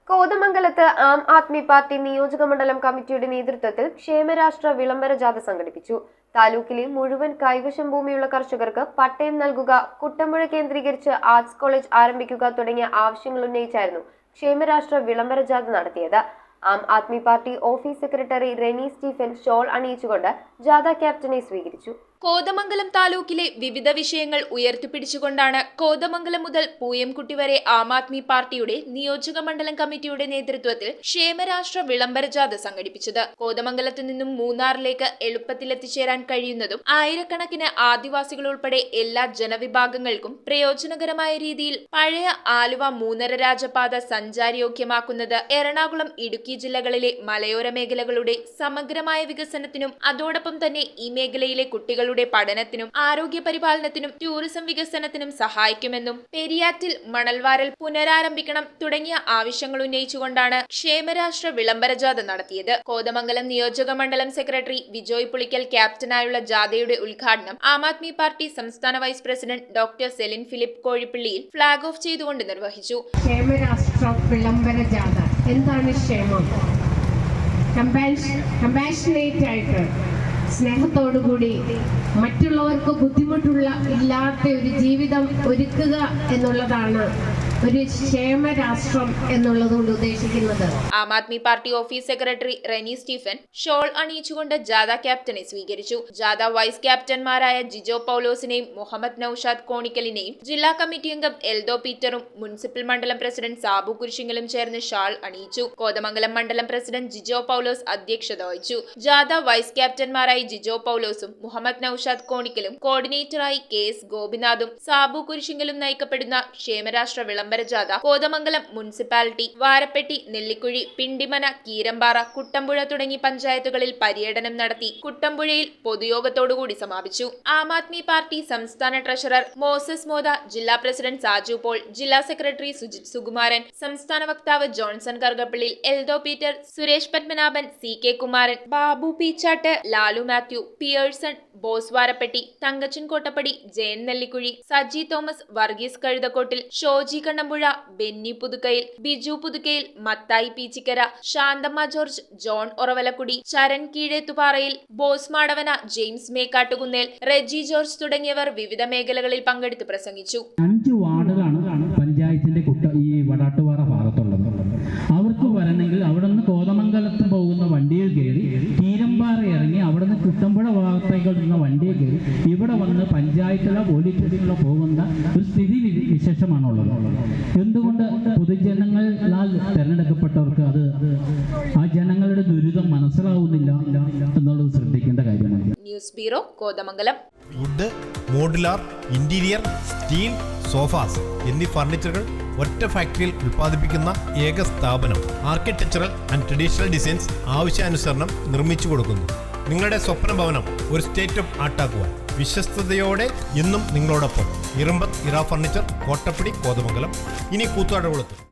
കോതമംഗലത്ത് ആം ആദ്മി പാർട്ടി നിയോജകമണ്ഡലം കമ്മിറ്റിയുടെ നേതൃത്വത്തിൽ ക്ഷേമരാഷ്ട്ര വിളംബര ജാഥ സംഘടിപ്പിച്ചു. താലൂക്കിലെ മുഴുവൻ കൈവശം ഭൂമിയുള്ള കർഷകർക്ക് പട്ടയം നൽകുക, കുട്ടമ്പുഴ കേന്ദ്രീകരിച്ച് ആർട്സ് കോളേജ് ആരംഭിക്കുക തുടങ്ങിയ ആവശ്യങ്ങൾ ഉന്നയിച്ചായിരുന്നു ക്ഷേമരാഷ്ട്ര വിളംബര ജാഥ നടത്തിയത്. Aam Aadmi Party office secretary Reni Stephen shawl അണിയിച്ചുകൊണ്ട് ജാഥ ക്യാപ്റ്റനെ സ്വീകരിച്ചു. കോതമംഗലം താലൂക്കിലെ വിവിധ വിഷയങ്ങൾ ഉയർത്തിപ്പിടിച്ചുകൊണ്ടാണ് കോതമംഗലം മുതൽ പൂയംകുട്ടി വരെ ആം ആദ്മി പാർട്ടിയുടെ നിയോജക മണ്ഡലം കമ്മിറ്റിയുടെ നേതൃത്വത്തിൽ ക്ഷേമരാഷ്ട്ര വിളംബര ജാഥ സംഘടിപ്പിച്ചത്. കോതമംഗലത്തു നിന്നും മൂന്നാറിലേക്ക് എളുപ്പത്തിൽ എത്തിച്ചേരാൻ കഴിയുന്നതും ആയിരക്കണക്കിന് ആദിവാസികൾ ഉൾപ്പെടെ എല്ലാ ജനവിഭാഗങ്ങൾക്കും പ്രയോജനകരമായ രീതിയിൽ പഴയ ആലുവ മൂന്നര രാജപാത സഞ്ചാരയോഗ്യമാക്കുന്നത് എറണാകുളം, ഇടുക്കി ജില്ലകളിലെ മലയോര മേഖലകളുടെ സമഗ്രമായ വികസനത്തിനും അതോടൊപ്പം തന്നെ ഈ മേഖലയിലെ കുട്ടികൾ പഠനത്തിനും ആരോഗ്യ പരിപാലനത്തിനും ടൂറിസം വികസനത്തിനും സഹായിക്കുമെന്നും പെരിയാറ്റിൽ മണൽവാരൽ പുനരാരംഭിക്കണം തുടങ്ങിയ ആവശ്യങ്ങൾ ഉന്നയിച്ചുകൊണ്ടാണ് ക്ഷേമരാഷ്ട്ര വിളംബര ജാഥ നടത്തിയത്. കോതമംഗലം നിയോജക മണ്ഡലം സെക്രട്ടറി വിജോയ് പുളിക്കൽ ക്യാപ്റ്റനായുള്ള ജാഥയുടെ ഉദ്ഘാടനം ആം ആദ്മി പാർട്ടി സംസ്ഥാന vice president doctor Celine Philip കോഴിപ്പള്ളിയിൽ ഫ്ളാഗ് ഓഫ് ചെയ്തുകൊണ്ട് നിർവഹിച്ചു. ക്ഷേമരാഷ്ട്ര വിളംബര ജാഥ എന്താണ് ക്ഷേമം? കമ്പാഷനേറ്റ് ആയിട്ട് സ്നേഹത്തോടുകൂടി മറ്റുള്ളവർക്ക് ബുദ്ധിമുട്ടുള്ള ഇല്ലാത്ത ഒരു ജീവിതം ഒരുക്കുക എന്നുള്ളതാണ് ഒരു ക്ഷേമരാഷ്ട്രം എന്നുള്ളതുകൊണ്ട് ഉദ്ദേശിക്കുന്നത്. Aam Aadmi Party office secretary Reni Stephen shawl അണിയിച്ചുകൊണ്ട് ജാഥ ക്യാപ്റ്റനെ സ്വീകരിച്ചു. ജാഥ വൈസ് ക്യാപ്റ്റന്മാരായ ജിജോ പൗലോസിനെയും മുഹമ്മദ് നൌഷാദ് കോണിക്കലിനെയും ജില്ലാ കമ്മിറ്റി അംഗം എൽദോ പീറ്ററും മുനിസിപ്പൽ മണ്ഡലം പ്രസിഡന്റ് സാബു കുരിശിങ്ങലും ചേർന്ന് ഷാൾ അണിയിച്ചു. കോതമംഗലം മണ്ഡലം പ്രസിഡന്റ് ജിജോ പൗലോസ് അധ്യക്ഷത വഹിച്ചു. ജാഥ വൈസ് ക്യാപ്റ്റന്മാരായി ജിജോ പൗലോസും മുഹമ്മദ് നൌഷാദ് കോണിക്കലും, കോർഡിനേറ്ററായി KS ഗോപിനാഥും സാബു കുരിശിങ്ങലും നയിക്കപ്പെടുന്ന ക്ഷേമരാഷ്ട്ര വിളംബര ജാഥ കോതമംഗലം മുനിസിപ്പാലിറ്റി, വാരപ്പെട്ടി, നെല്ലിക്കുഴി, പിണ്ടിമന, കീരമ്പാറ, കുട്ടമ്പുഴ തുടങ്ങി പഞ്ചായത്തുകളിൽ പര്യടനം നടത്തി കുട്ടമ്പുഴയിൽ പൊതുയോഗത്തോടുകൂടി സമാപിച്ചു. ആം ആദ്മി പാർട്ടി സംസ്ഥാന ട്രഷറർ മോസസ് മോദ, ജില്ലാ പ്രസിഡന്റ് സാജു പോൾ, ജില്ലാ സെക്രട്ടറി സുജിത് സുകുമാരൻ, സംസ്ഥാന വക്താവ് ജോൺസൺ കറുകപ്പള്ളിൽ, എൽദോ പീറ്റർ, സുരേഷ് പത്മനാഭൻ, CK കുമാരൻ, ബാബു പീച്ചാട്ട്, ലാലു മാത്യു, പിയേഴ്സൺ, ബോസ് വാരപ്പെട്ടി, തങ്കച്ചൻ കോട്ടപ്പടി, ജയൻ നെല്ലിക്കുഴി, സജി തോമസ്, വർഗീസ് കഴുതക്കോട്ടിൽ, ഷോജി കണ്ണമ്പുഴ, ബെന്നി പുതുക്കയിൽ, ബിജു പുതുക്കയിൽ, മത്തായി പീച്ചിക്കര, ശാന്തമ്മ ജോർജ്, ജോൺ ഒറവലക്കുടി, ചരൺ കീഴേത്തുപാറയിൽ, ബോസ് മാടവന, ജെയിംസ് മേക്കാട്ടുകുന്നേൽ, റെജി ജോർജ് തുടങ്ങിയവർ വിവിധ മേഖലകളിൽ പങ്കെടുത്ത് പ്രസംഗിച്ചു. 5 വാർഡുകളാണ് പഞ്ചായത്തിന്റെ ഈ വടാട്ടുപാറ ഭാഗത്തുള്ളത്. അവർക്ക് വരണമെങ്കിൽ അവിടെ നിന്ന് കോതമംഗലത്ത് പോകുന്ന വണ്ടിയിൽ കയറി കീരമ്പാറ ഇറങ്ങി അവിടെ നിന്ന് കുട്ടമ്പുഴ ഭാഗത്തേക്ക് വരുന്ന വണ്ടിയിൽ കയറി ഇവിടെ വന്ന് പഞ്ചായത്തിലോ പോലീസ് സ്റ്റേഷനിലോ പോകുന്ന ഒരു സ്ഥിതി വിശേഷമാണുള്ളത്. എന്തുകൊണ്ട് പൊതുജനങ്ങളാൽ തെരഞ്ഞെടുക്കപ്പെട്ടവർക്ക് അത് ആ ജനങ്ങളുടെ ദുരിതം മനസ്സിലാവുന്നില്ല എന്നുള്ളത് ശ്രദ്ധിക്കേണ്ട കാര്യമാണ്. News bureau, Kothamangalam. Wood, modular, interior, steel, sofas എന്നീ ഫർണിച്ചറുകൾ ഒറ്റ ഫാക്ടറിയിൽ ഉൽപ്പാദിപ്പിക്കുന്ന ഏക സ്ഥാപനം. ആർക്കിടെക്ചറൽ ആൻഡ് ട്രഡീഷണൽ ഡിസൈൻസ് ആവശ്യാനുസരണം നിർമ്മിച്ചു കൊടുക്കുന്നു. നിങ്ങളുടെ സ്വപ്ന ഭവനം ഒരു സ്റ്റേറ്റ് ഓഫ് ആർട്ടാക്കുവാൻ വിശ്വസ്തയോടെ എന്നും നിങ്ങളോടൊപ്പം. ഇറമ്പത്ത് ഇറ ഫർണിച്ചർ, കോട്ടപ്പടി, കോതമംഗലം. ഇനി കൂത്തുവാടകുളത്ത്.